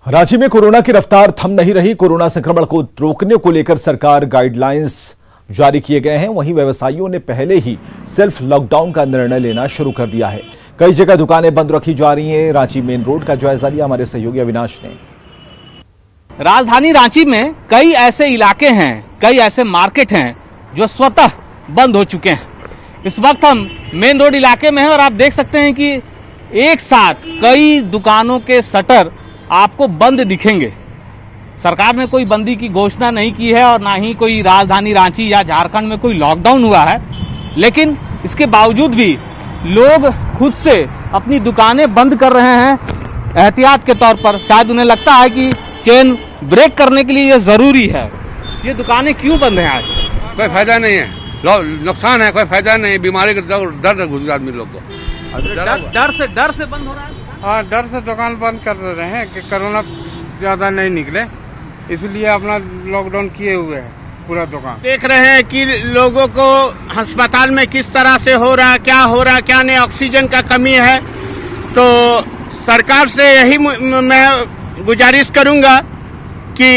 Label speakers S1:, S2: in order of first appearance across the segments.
S1: रांची में कोरोना की रफ्तार थम नहीं रही। कोरोना संक्रमण को रोकने को लेकर सरकार गाइडलाइंस जारी किए गए हैं। वहीं व्यवसायियों ने पहले ही सेल्फ लॉकडाउन का निर्णय लेना शुरू कर दिया है। कई जगह दुकानें बंद रखी जा रही हैं। रांची मेन रोड का जायजा लिया हमारे सहयोगी अविनाश ने।
S2: राजधानी रांची में कई ऐसे इलाके हैं, कई ऐसे मार्केट हैं जो स्वतः बंद हो चुके हैं। इस वक्त हम मेन रोड इलाके में हैं और आप देख सकते हैं कि एक साथ कई दुकानों के शटर आपको बंद दिखेंगे। सरकार ने कोई बंदी की घोषणा नहीं की है और ना ही कोई राजधानी रांची या झारखंड में कोई लॉकडाउन हुआ है, लेकिन इसके बावजूद भी लोग खुद से अपनी दुकानें बंद कर रहे हैं एहतियात के तौर पर। शायद उन्हें लगता है कि चेन ब्रेक करने के लिए ये जरूरी है। ये दुकानें क्यों बंद हैं आज?
S3: कोई फायदा नहीं है, नुकसान है, कोई फायदा नहीं। बीमारी का डर घुस गया आदमी लोग को।
S2: डर से बंद हो रहा है।
S4: हाँ, डर से दुकान बंद कर रहे हैं कि कोरोना ज्यादा नहीं निकले, इसलिए अपना लॉकडाउन किए हुए हैं पूरा दुकान।
S5: देख रहे हैं कि लोगों को अस्पताल में किस तरह से हो रहा है, क्या नहीं, ऑक्सीजन का कमी है। तो सरकार से यही मैं गुजारिश करूंगा कि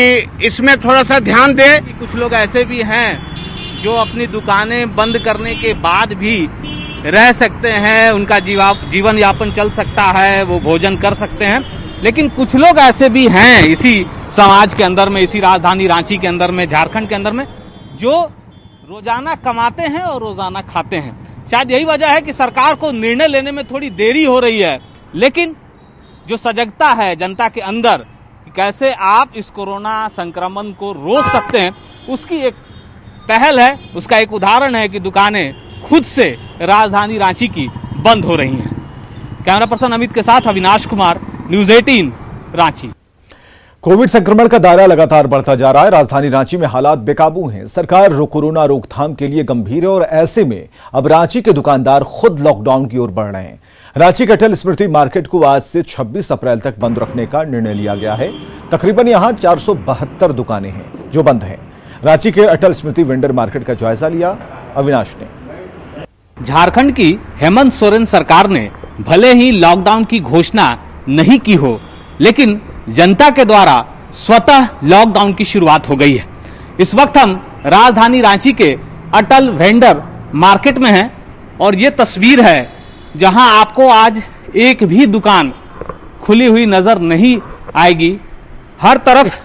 S5: इसमें थोड़ा सा ध्यान दे।
S2: कुछ लोग ऐसे भी हैं जो अपनी दुकानें बंद करने के बाद भी रह सकते हैं, उनका जीवन यापन चल सकता है, वो भोजन कर सकते हैं। लेकिन कुछ लोग ऐसे भी हैं इसी समाज के अंदर में, इसी राजधानी रांची के अंदर में, झारखंड के अंदर में, जो रोजाना कमाते हैं और रोजाना खाते हैं। शायद यही वजह है कि सरकार को निर्णय लेने में थोड़ी देरी हो रही है, लेकिन जो सजगता है जनता के अंदर कैसे आप इस कोरोना संक्रमण को रोक सकते हैं, उसकी एक पहल है, उसका एक उदाहरण है कि दुकानें खुद से राजधानी रांची की बंद हो रही हैं। कैमरा पर्सन अमित के साथ अविनाश कुमार, न्यूज़ 18 रांची।
S1: कोविड संक्रमण का दायरा लगातार बढ़ता जा रहा है। राजधानी रांची में हालात बेकाबू हैं। सरकार कोरोना रोकथाम के लिए गंभीर है और ऐसे में अब रांची के दुकानदार खुद लॉकडाउन की ओर बढ़ रहे हैं। रांची के अटल स्मृति मार्केट को आज से 26 अप्रैल तक बंद रखने का निर्णय लिया गया है। तकरीबन यहां 472 दुकानें हैं जो बंद हैं। रांची के अटल स्मृति वेंडर मार्केट का जायजा लिया अविनाश ने।
S2: झारखंड की हेमंत सोरेन सरकार ने भले ही लॉकडाउन की घोषणा नहीं की हो, लेकिन जनता के द्वारा स्वतः लॉकडाउन की शुरुआत हो गई है। इस वक्त हम राजधानी रांची के अटल वेंडर मार्केट में हैं और ये तस्वीर है जहां आपको आज एक भी दुकान खुली हुई नजर नहीं आएगी। हर तरफ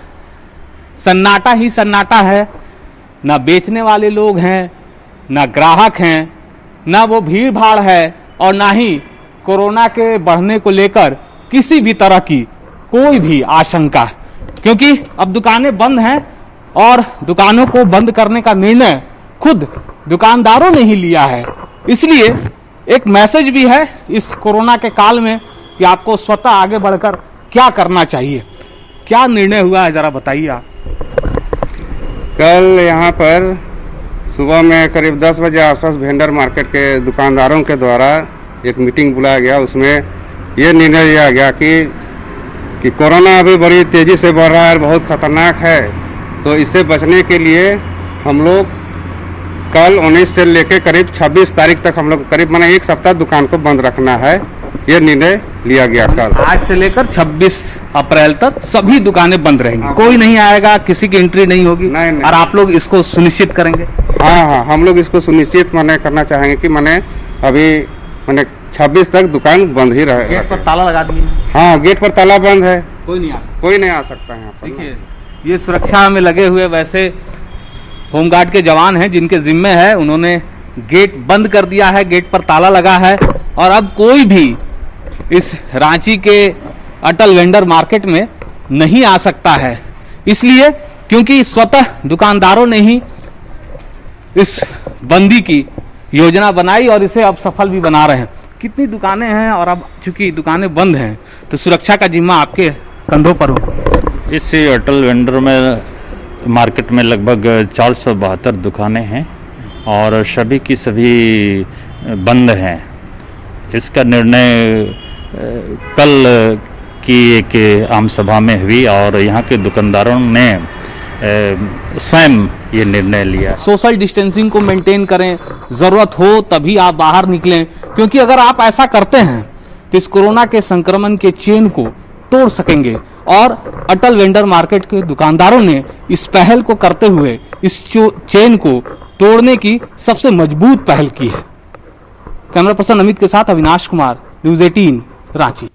S2: सन्नाटा ही सन्नाटा है। ना बेचने वाले लोग हैं, ना ग्राहक हैं, ना वो भीड़ भाड़ है और ना ही कोरोना के बढ़ने को लेकर किसी भी तरह की कोई भी आशंका, क्योंकि अब दुकानें बंद हैं और दुकानों को बंद करने का निर्णय खुद दुकानदारों ने ही लिया है। इसलिए एक मैसेज भी है इस कोरोना के काल में कि आपको स्वतः आगे बढ़कर क्या करना चाहिए। क्या निर्णय हुआ है, जरा बताइए आप।
S4: कल यहाँ पर सुबह में करीब 10 बजे आसपास वेंडर मार्केट के दुकानदारों के द्वारा एक मीटिंग बुलाया गया। उसमें ये निर्णय लिया गया कि कोरोना अभी बड़ी तेज़ी से बढ़ रहा है, बहुत खतरनाक है। तो इससे बचने के लिए हम लोग कल 19 से लेकर करीब 26 तारीख तक हम लोग करीब एक सप्ताह दुकान को बंद रखना है, ये निर्णय लिया गया। कल
S2: आज से लेकर 26 अप्रैल तक सभी दुकानें बंद रहेंगी। कोई नहीं आएगा, किसी की एंट्री नहीं होगी। नहीं। और आप लोग इसको सुनिश्चित करेंगे?
S4: हाँ, हम लोग इसको सुनिश्चित करना चाहेंगे कि अभी 26 तक दुकान बंद ही रहे।
S2: गेट पर ताला लगा दिए?
S4: हाँ, गेट पर ताला बंद है,
S2: कोई नहीं आ सकता
S4: है यहाँ पर।
S2: देखिए, ये सुरक्षा में लगे हुए वैसे होमगार्ड के जवान हैं जिनके जिम्मे है, उन्होंने गेट बंद कर दिया है, गेट पर ताला लगा है और अब कोई भी इस रांची के अटल वेंडर मार्केट में नहीं आ सकता है। इसलिए क्योंकि स्वतः दुकानदारों ने ही इस बंदी की योजना बनाई और इसे अब सफल भी बना रहे हैं। कितनी दुकानें हैं और अब चूंकि दुकानें बंद हैं तो सुरक्षा का जिम्मा आपके कंधों पर हो।
S6: इस अटल वेंडर में मार्केट में लगभग 472 दुकानें हैं और सभी की सभी बंद हैं। इसका निर्णय कल की एक आम सभा में हुई और यहाँ के दुकानदारों ने स्वयं ये निर्णय लिया।
S2: सोशल डिस्टेंसिंग को मेंटेन करें, जरूरत हो तभी आप बाहर निकलें, क्योंकि अगर आप ऐसा करते हैं तो इस कोरोना के संक्रमण के चेन को तोड़ सकेंगे। और अटल वेंडर मार्केट के दुकानदारों ने इस पहल को करते हुए इस चेन को तोड़ने की सबसे मजबूत पहल की है। कैमरा पर्सन अमित के साथ अविनाश कुमार, न्यूज़ 18 रांची।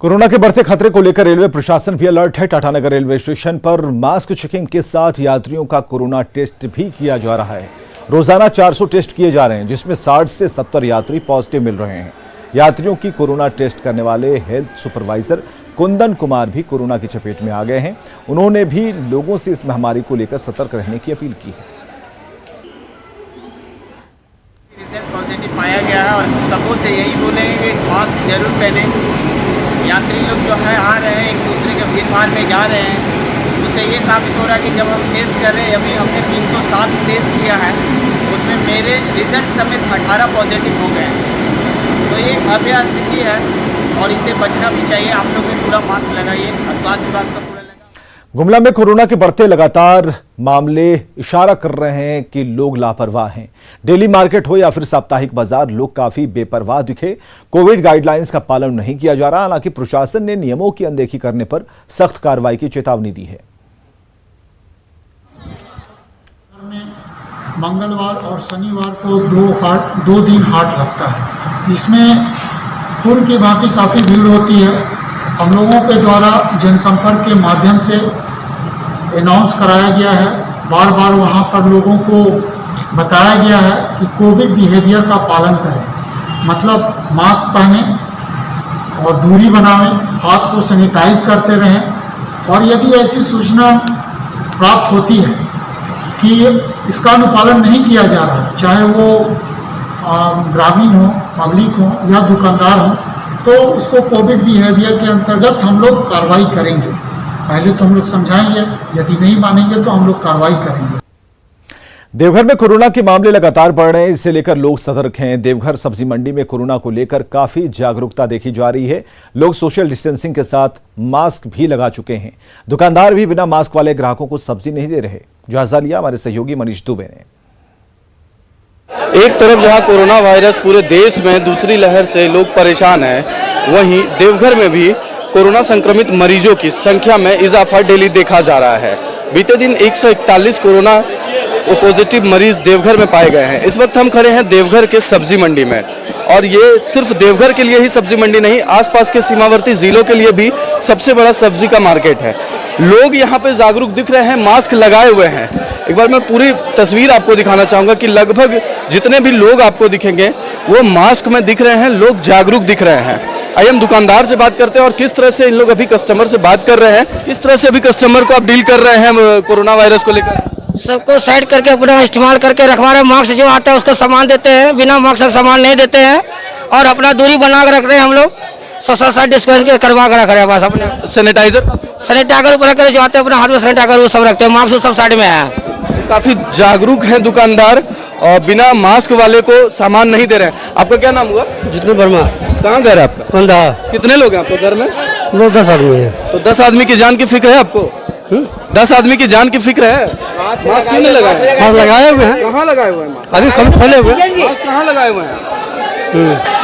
S1: कोरोना के बढ़ते खतरे को लेकर रेलवे प्रशासन भी अलर्ट है। टाटानगर रेलवे स्टेशन पर मास्क चेकिंग के साथ यात्रियों का कोरोना टेस्ट भी किया जा रहा है। रोजाना 400 टेस्ट किए जा रहे हैं, जिसमें 60 से 70 यात्री पॉजिटिव मिल रहे हैं। यात्रियों की कोरोना टेस्ट करने वाले हेल्थ सुपरवाइजर कुंदन कुमार भी कोरोना की चपेट में आ गए हैं। उन्होंने भी लोगों से इस महामारी को लेकर सतर्क रहने की अपील की है।
S5: रिजल्ट पॉजिटिव पाया गया है और सबों से यही बोलेंगे कि मास्क जरूर पहने। यात्री लोग जो है आ रहे हैं, एक दूसरे के भीड़ भाड़ में जा रहे हैं, उससे ये साबित हो रहा है कि जब हम टेस्ट कर रहे हैं, अभी हमने 307 टेस्ट किया है, उसमें मेरे रिजल्ट समेत 18 पॉजिटिव हो गए हैं। तो ये भव्य स्थिति है और इससे बचना भी चाहिए। आप लोग भी पूरा मास्क लगाइए और स्वास्थ्य विभाग का पूरा
S1: गुमला में कोरोना के बढ़ते लगातार मामले इशारा कर रहे हैं कि लोग लापरवाह हैं। डेली मार्केट हो या फिर साप्ताहिक बाजार, लोग काफी बेपरवाह दिखे। कोविड गाइडलाइंस का पालन नहीं किया जा रहा। हालांकि प्रशासन ने नियमों की अनदेखी करने पर सख्त कार्रवाई की चेतावनी दी है।
S7: मंगलवार और शनिवार को दो दिन हाट लगता है। इसमें पूर्व की भांति काफ़ी भीड़ होती है। हम लोगों के द्वारा जनसंपर्क के माध्यम से अनाउंस कराया गया है, बार बार वहाँ पर लोगों को बताया गया है कि कोविड बिहेवियर का पालन करें, मतलब मास्क पहने और दूरी बनाएं, हाथ को सैनिटाइज करते रहें। और यदि ऐसी सूचना प्राप्त होती है कि इसका अनुपालन नहीं किया जा रहा है, चाहे वो ग्रामीण हो, पब्लिक हो या दुकानदार हो, तो उसको कोविड बिहेवियर के अंतर्गत हम लोग कार्रवाई करेंगे। पहले तो हम लोग समझाएंगे, यदि नहीं मानेंगे तो हम लोग कार्रवाई करेंगे।
S1: देवघर में कोरोना के मामले लगातार बढ़ रहे हैं, इसे लेकर लोग सतर्क हैं। देवघर सब्जी मंडी में कोरोना को लेकर काफी जागरूकता देखी जा रही है। लोग सोशल डिस्टेंसिंग के साथ मास्क भी लगा चुके हैं। दुकानदार भी बिना मास्क वाले ग्राहकों को सब्जी नहीं दे रहे। जायजा लिया हमारे सहयोगी मनीष दुबे ने।
S8: एक तरफ जहां कोरोना वायरस पूरे देश में दूसरी लहर से लोग परेशान हैं, वहीं देवघर में भी कोरोना संक्रमित मरीजों की संख्या में इजाफा डेली देखा जा रहा है। बीते दिन 141 कोरोना पॉजिटिव मरीज देवघर में पाए गए हैं। इस वक्त हम खड़े हैं देवघर के सब्जी मंडी में, और ये सिर्फ देवघर के लिए ही सब्जी मंडी नहीं, आसपास के सीमावर्ती जिलों के लिए भी सबसे बड़ा सब्जी का मार्केट है। लोग यहाँ पे जागरूक दिख रहे हैं, मास्क लगाए हुए हैं। एक बार मैं पूरी तस्वीर आपको दिखाना चाहूँगा कि लगभग जितने भी लोग आपको दिखेंगे वो मास्क में दिख रहे हैं, लोग जागरूक दिख रहे हैं। आइए हम दुकानदार से बात करते हैं और किस तरह से इन लोग अभी कस्टमर से बात कर रहे हैं, किस तरह से अभी कस्टमर को आप डील कर रहे हैं कोरोना वायरस को लेकर।
S9: सबको साइड करके अपना इस्तेमाल करके रखवा रहे हैं। मास्क जो आता है उसको सामान देते हैं, बिना मास्क का सामान नहीं देते हैं, और अपना दूरी बना कर रख रहे हैं। हम लोग सोशल साइड डिस्टेंस करवा कर रख रहे हैं। बस अपने सैनिटाइजर ऊपर रख जो आते हैं अपने हाथ में सैनिटाइजर वो सब रखते हैं, मास्क सब साइड में है।
S8: काफी जागरूक हैं दुकानदार और बिना मास्क वाले को सामान नहीं दे रहे हैं। आपका क्या नाम हुआ?
S9: जितने वर्मा।
S8: कहाँ घर है आपका?
S9: कंधा।
S8: कितने लोग हैं आपको घर में?
S9: लोग 10 आदमी है।
S8: तो 10 आदमी की जान की फिक्र है आपको? 10 आदमी की जान की फिक्र है। मास्क क्यों नहीं लगाए?
S9: मास्क लगाए हुए हैं।
S8: कहाँ लगाए हुए हैं मास्क?
S9: अभी कम खोले हुए।
S8: मास्क कहाँ लगाए हुए हैं?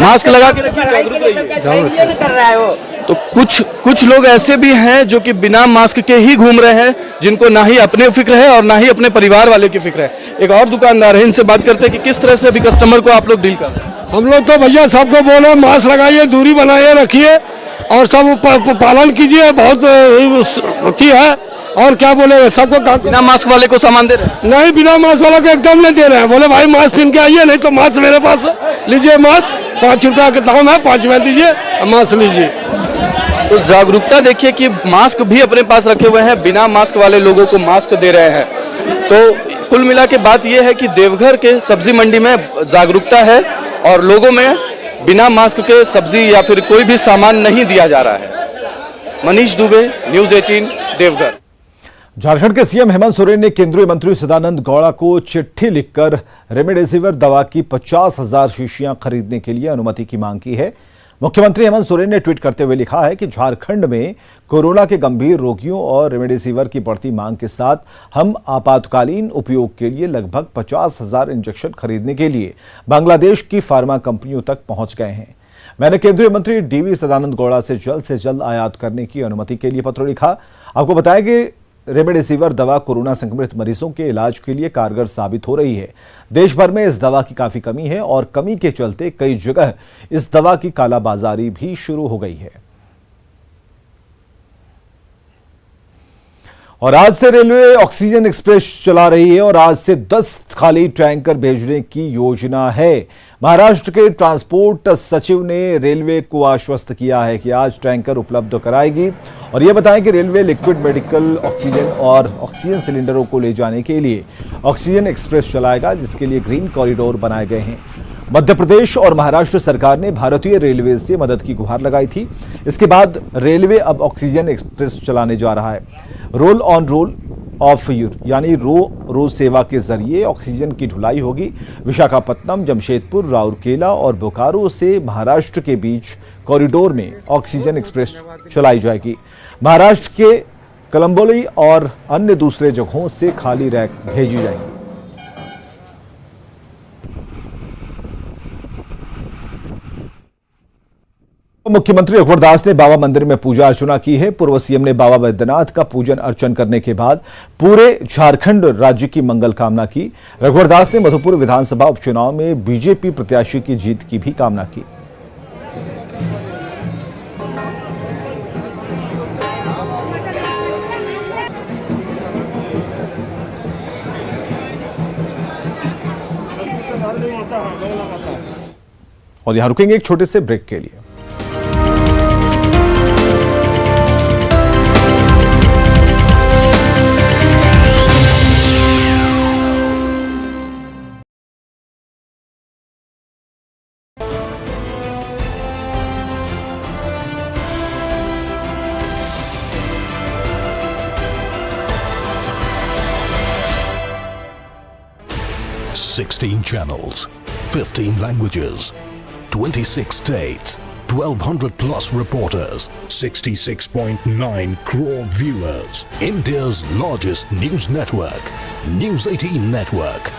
S8: मास्क लगा के रखिए, जागरूक रहिए।
S5: कर रहा है वो।
S8: तो कुछ लोग ऐसे भी हैं जो कि बिना मास्क के ही घूम रहे हैं, जिनको ना ही अपने फिक्र है और ना ही अपने परिवार वाले की फिक्र है। एक और दुकानदार है, इनसे बात करते हैं कि किस तरह से अभी कस्टमर को आप लोग डील कर रहे हैं।
S10: हम लोग तो भैया सबको बोले मास्क लगाइए, दूरी बनाइए रखिए और सब पालन कीजिए। बहुत अच्छी है और क्या बोले, सबको
S8: बिना मास्क वाले को सामान दे रहे हैं?
S10: नहीं, बिना मास्क वाला को एकदम नहीं दे रहे हैं। बोले भाई मास्क पहन के आइए, नहीं तो मास्क मेरे पास है, लीजिए मास्क, 5 रुपया का दाम है, 5 में दीजिए, मास्क लीजिए।
S8: तो जागरूकता देखिए कि मास्क भी अपने पास रखे हुए हैं, बिना मास्क वाले लोगों को मास्क दे रहे हैं। तो कुल मिला के बात यह है कि देवघर के सब्जी मंडी में जागरूकता है और लोगों में बिना मास्क के सब्जी या फिर कोई भी सामान नहीं दिया जा रहा है। मनीष दुबे, न्यूज़ 18 देवघर।
S1: झारखंड के सीएम हेमंत सोरेन ने केंद्रीय मंत्री सदानंद गौड़ा को चिट्ठी लिखकर रेमडेसिविर दवा की 50,000 शीशियां खरीदने के लिए अनुमति की मांग की है। मुख्यमंत्री हेमंत सोरेन ने ट्वीट करते हुए लिखा है कि झारखंड में कोरोना के गंभीर रोगियों और रेमडेसिविर की बढ़ती मांग के साथ हम आपातकालीन उपयोग के लिए लगभग 50,000 इंजेक्शन खरीदने के लिए बांग्लादेश की फार्मा कंपनियों तक पहुंच गए हैं। मैंने केंद्रीय मंत्री डीवी सदानंद गौड़ा से जल्द आयात करने की अनुमति के लिए पत्र लिखा। आपको बताया कि रेमडेसिविर दवा कोरोना संक्रमित मरीजों के इलाज के लिए कारगर साबित हो रही है। देश भर में इस दवा की काफी कमी है और कमी के चलते कई जगह इस दवा की कालाबाजारी भी शुरू हो गई है। और आज से रेलवे ऑक्सीजन एक्सप्रेस चला रही है और आज से 10 खाली टैंकर भेजने की योजना है। महाराष्ट्र के ट्रांसपोर्ट सचिव ने रेलवे को आश्वस्त किया है कि आज टैंकर उपलब्ध कराएगी और यह बताएं कि रेलवे लिक्विड मेडिकल ऑक्सीजन और ऑक्सीजन सिलेंडरों को ले जाने के लिए ऑक्सीजन एक्सप्रेस चलाएगा, जिसके लिए ग्रीन कॉरिडोर बनाए गए हैं। मध्य प्रदेश और महाराष्ट्र सरकार ने भारतीय रेलवे से मदद की गुहार लगाई थी। इसके बाद रेलवे अब ऑक्सीजन एक्सप्रेस चलाने जा रहा है। रोल ऑन रोल ऑफ यानी रो सेवा के जरिए ऑक्सीजन की ढुलाई होगी। विशाखापट्टनम, जमशेदपुर, राउरकेला और बोकारो से महाराष्ट्र के बीच कॉरिडोर में ऑक्सीजन एक्सप्रेस चलाई जाएगी। महाराष्ट्र के कलंबोली और अन्य दूसरे जगहों से खाली रैक भेजी जाएंगी। मुख्यमंत्री रघुवर दास ने बाबा मंदिर में पूजा अर्चना की है। पूर्व सीएम ने बाबा बैद्यनाथ का पूजन अर्चन करने के बाद पूरे झारखंड राज्य की मंगल कामना की। रघुवर दास ने मधुपुर विधानसभा उपचुनाव में बीजेपी प्रत्याशी की जीत की भी कामना की। और यहां रुकेंगे एक छोटे से ब्रेक के लिए।
S11: Sixteen channels, 15 languages, 26 states, 1,200 plus reporters, 66.9 crore viewers. India's largest news network, News 18 Network.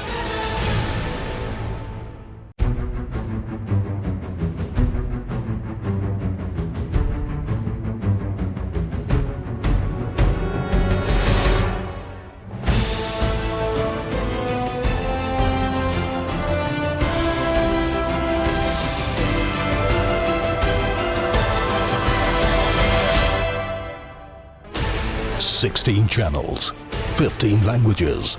S11: Sixteen channels, 15 languages,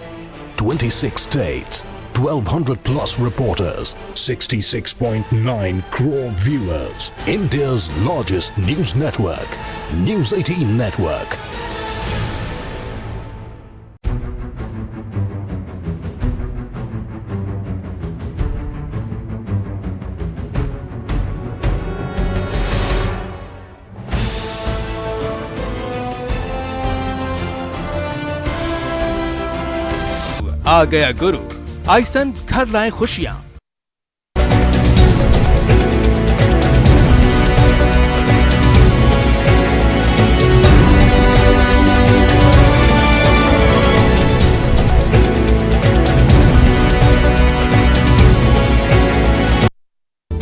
S11: 26 states, 1,200 plus reporters, 66.9 crore viewers. India's largest news network, News 18 Network.
S12: आ गया गुरु, आइसन घर लाए खुशियां।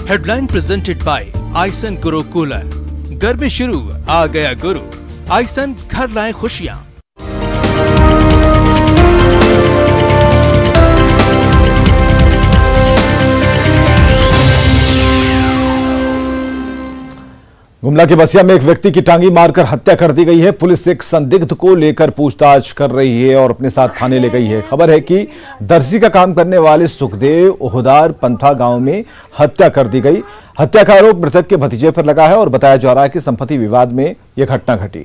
S12: हेडलाइन प्रेजेंटेड बाय आइसन गुरु cooler. घर में शुरू, आ गया गुरु, आइसन घर लाए खुशियां।
S1: गुमला के बसिया में एक व्यक्ति की टांगी मारकर हत्या कर दी गई है। पुलिस एक संदिग्ध को लेकर पूछताछ कर रही है और अपने साथ थाने ले गई है। खबर है कि दर्जी का काम करने वाले सुखदेव ओहदार पंथा गांव में हत्या कर दी गई। हत्या का आरोप मृतक के भतीजे पर लगा है और बताया जा रहा है कि संपत्ति विवाद में यह घटना घटी।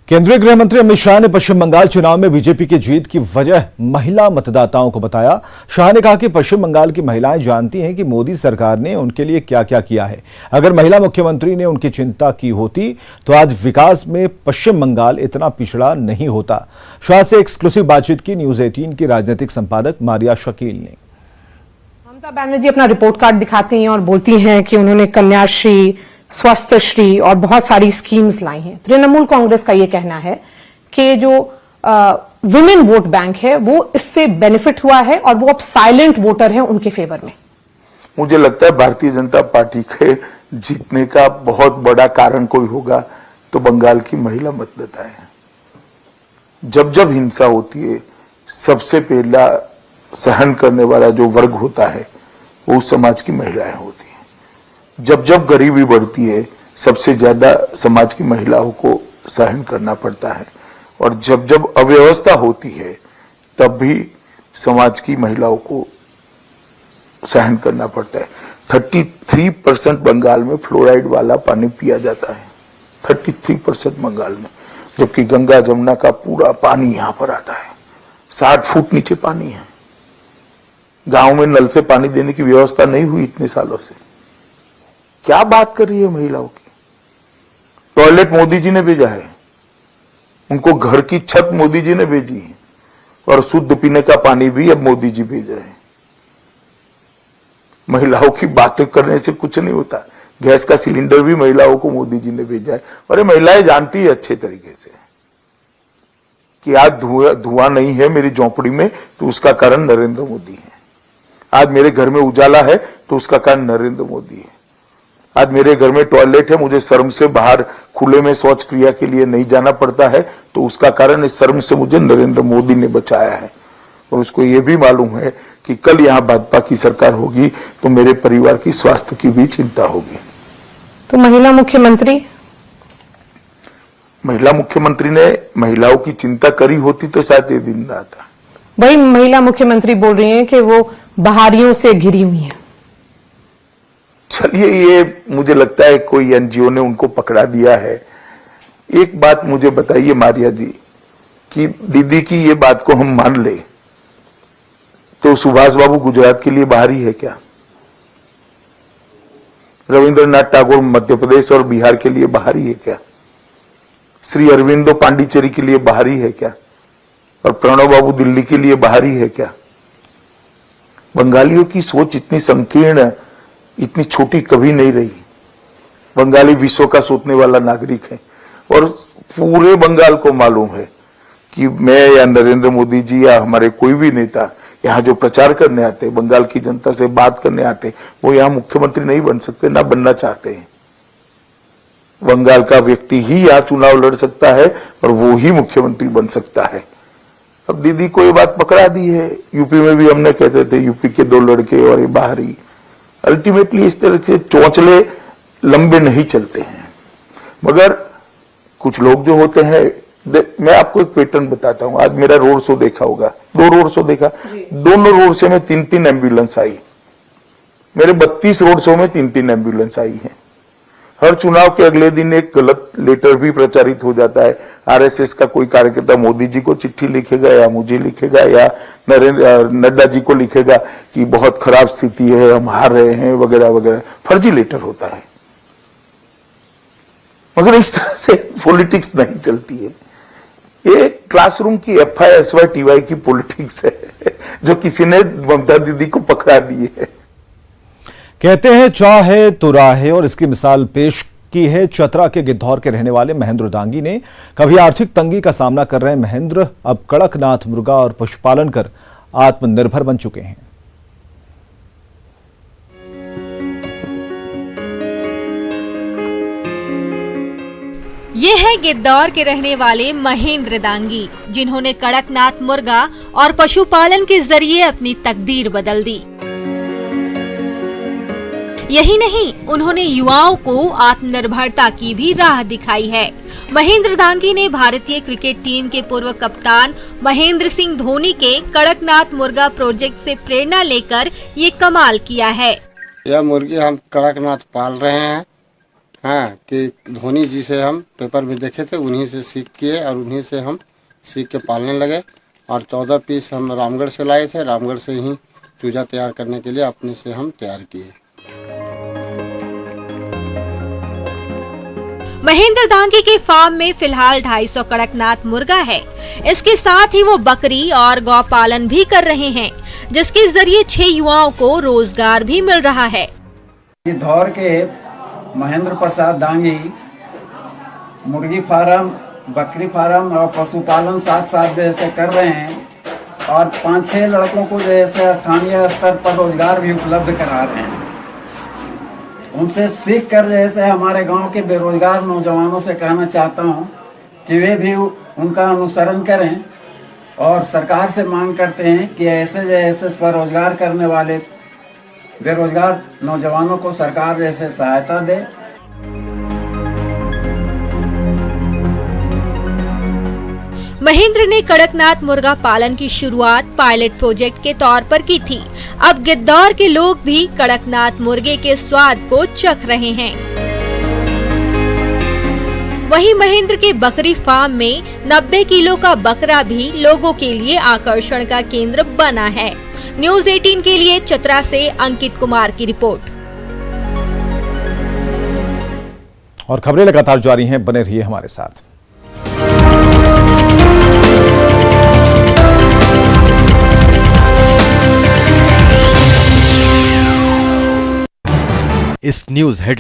S1: केंद्रीय गृह मंत्री अमित शाह ने पश्चिम बंगाल चुनाव में बीजेपी की जीत की वजह महिला मतदाताओं को बताया। शाह ने कहा कि पश्चिम बंगाल की महिलाएं जानती हैं कि मोदी सरकार ने उनके लिए क्या क्या किया है। अगर महिला मुख्यमंत्री ने उनकी चिंता की होती तो आज विकास में पश्चिम बंगाल इतना पिछड़ा नहीं होता। शाह से एक्सक्लूसिव बातचीत की न्यूज 18 की राजनीतिक संपादक मारिया शकील ने।
S13: ममता बनर्जी अपना रिपोर्ट कार्ड दिखाती हैं और बोलती हैं कि उन्होंने कन्याश्री, स्वास्थ्य श्री और बहुत सारी स्कीम्स लाई हैं। तृणमूल कांग्रेस का ये कहना है कि जो वुमेन वोट बैंक है वो इससे बेनिफिट हुआ है और वो अब साइलेंट वोटर हैं उनके फेवर में।
S14: मुझे लगता है भारतीय जनता पार्टी के जीतने का बहुत बड़ा कारण कोई होगा तो बंगाल की महिला मतदाता है। जब जब हिंसा होती है सबसे पहला सहन करने वाला जो वर्ग होता है वो उस समाज की महिलाएं होती हैं। जब जब गरीबी बढ़ती है सबसे ज्यादा समाज की महिलाओं को सहन करना पड़ता है और जब जब अव्यवस्था होती है तब भी समाज की महिलाओं को सहन करना पड़ता है। 33% बंगाल में फ्लोराइड वाला पानी पिया जाता है, 33% बंगाल में, जबकि गंगा जमुना का पूरा पानी यहां पर आता है। 60 फुट नीचे पानी है। गांव में नल से पानी देने की व्यवस्था नहीं हुई इतने सालों से। क्या बात कर रही है महिलाओं की? टॉयलेट मोदी जी ने भेजा है, उनको घर की छत मोदी जी ने भेजी है और शुद्ध पीने का पानी भी अब मोदी जी भेज रहे हैं। महिलाओं की बातें करने से कुछ नहीं होता। गैस का सिलेंडर भी महिलाओं को मोदी जी ने भेजा है और ये महिलाएं जानती है अच्छे तरीके से कि आज धुआं नहीं है मेरी झोंपड़ी में तो उसका कारण नरेंद्र मोदी है। आज मेरे घर में उजाला है तो उसका कारण नरेंद्र मोदी है। आज मेरे घर में टॉयलेट है, मुझे शर्म से बाहर खुले में शौच क्रिया के लिए नहीं जाना पड़ता है तो उसका कारण इस शर्म से मुझे नरेंद्र मोदी ने बचाया है। और उसको ये भी मालूम है कि कल यहाँ भाजपा की सरकार होगी तो मेरे परिवार की स्वास्थ्य की भी चिंता होगी।
S13: तो महिला मुख्यमंत्री ने महिलाओं की चिंता करी होती तो शायद ये दिन ना आता। वही महिला मुख्यमंत्री बोल रही हैं कि वो बाहरियों से घिरी हुई हैं।
S14: चलिए, ये मुझे लगता है कोई एनजीओ ने उनको पकड़ा दिया है। एक बात मुझे बताइए मारिया जी कि दीदी की ये बात को हम मान ले तो सुभाष बाबू गुजरात के लिए बाहरी है क्या? रविंद्रनाथ टैगोर मध्य प्रदेश और बिहार के लिए बाहरी है क्या? श्री अरविंदो पांडिचेरी के लिए बाहरी है क्या? और प्रणव बाबू दिल्ली के लिए बाहरी है क्या? बंगालियों की सोच इतनी संकीर्ण, इतनी छोटी कभी नहीं रही। बंगाली विश्व का सोचने वाला नागरिक है और पूरे बंगाल को मालूम है कि मैं या नरेंद्र मोदी जी या हमारे कोई भी नेता यहाँ जो प्रचार करने आते, बंगाल की जनता से बात करने आते, वो यहाँ मुख्यमंत्री नहीं बन सकते, ना बनना चाहते हैं। बंगाल का व्यक्ति ही यहाँ चुनाव लड़ सकता है और वो ही मुख्यमंत्री बन सकता है। अब दीदी को ये बात पकड़ा दी है। यूपी में भी हमने कहते थे यूपी के 2 लड़के और ये बाहरी। अल्टीमेटली इस तरह के चौंचले लंबे नहीं चलते हैं। मगर कुछ लोग जो होते हैं, मैं आपको एक पैटर्न बताता हूं। आज मेरा रोड शो देखा होगा, 2 रोड शो देखा, दोनों रोड शो में 3-3 एम्बुलेंस आई। मेरे 32 रोड शो में 3-3 एम्बुलेंस आई है। हर चुनाव के अगले दिन एक गलत लेटर भी प्रचारित हो जाता है। आरएसएस का कोई कार्यकर्ता मोदी जी को चिट्ठी लिखेगा या मुझे लिखेगा या नड्डा जी को लिखेगा कि बहुत खराब स्थिति है, हम हार रहे हैं, वगैरह वगैरह। फर्जी लेटर होता है। मगर इस तरह से पॉलिटिक्स नहीं चलती है। ये क्लासरूम की FISY-TY की पॉलिटिक्स है जो किसी ने ममता दीदी को पकड़ा दी है।
S1: कहते हैं चाहे तो राहे, और इसकी मिसाल पेश की है चतरा के गिद्धौर के रहने वाले महेंद्र दांगी ने। कभी आर्थिक तंगी का सामना कर रहे महेंद्र अब कड़कनाथ मुर्गा और पशुपालन कर आत्मनिर्भर बन चुके हैं।
S15: ये है गिद्धौर के रहने वाले महेंद्र दांगी, जिन्होंने कड़कनाथ मुर्गा और पशुपालन के जरिए अपनी तकदीर बदल दी। यही नहीं, उन्होंने युवाओं को आत्मनिर्भरता की भी राह दिखाई है। महेंद्र दांगी ने भारतीय क्रिकेट टीम के पूर्व कप्तान महेंद्र सिंह धोनी के कड़कनाथ मुर्गा प्रोजेक्ट से प्रेरणा लेकर ये कमाल किया है।
S16: यह मुर्गी हम कड़कनाथ पाल रहे हैं। हाँ, कि धोनी जी से हम पेपर में देखे थे, उन्हीं से सीख किए और उन्हीं से हम सीख के पालने लगे। और 14 पीस हम रामगढ़ से लाए थे। रामगढ़ से ही चूजा तैयार करने के लिए अपने से हम तैयार किए।
S15: महेंद्र दांगी के फार्म में फिलहाल 250 कड़कनाथ मुर्गा है। इसके साथ ही वो बकरी और गौपालन भी कर रहे हैं, जिसके जरिए 6 युवाओं को रोजगार भी मिल रहा है।
S17: गिद्धौर के महेंद्र प्रसाद दांगी मुर्गी फार्म, बकरी फार्म और पशुपालन साथ साथ जैसे कर रहे हैं और 5-6 लड़कों को जैसे स्थानीय स्तर पर रोजगार भी उपलब्ध करा रहे हैं। उनसे सीख कर जैसे हमारे गांव के बेरोजगार नौजवानों से कहना चाहता हूं कि वे भी उनका अनुसरण करें और सरकार से मांग करते हैं कि ऐसे जैसे स्वरोजगार करने वाले बेरोजगार नौजवानों को सरकार जैसे सहायता दे।
S15: महेंद्र ने कड़कनाथ मुर्गा पालन की शुरुआत पायलट प्रोजेक्ट के तौर पर की थी। अब गिद्धौर के लोग भी कड़कनाथ मुर्गे के स्वाद को चख रहे हैं। वहीं महेंद्र के बकरी फार्म में 90 किलो का बकरा भी लोगों के लिए आकर्षण का केंद्र बना है। न्यूज़ 18 के लिए चतरा से अंकित कुमार की रिपोर्ट।
S1: और खबरें लगातार जारी हैं, बने रहिए हमारे साथ।
S12: इस न्यूज़ हेडलाइन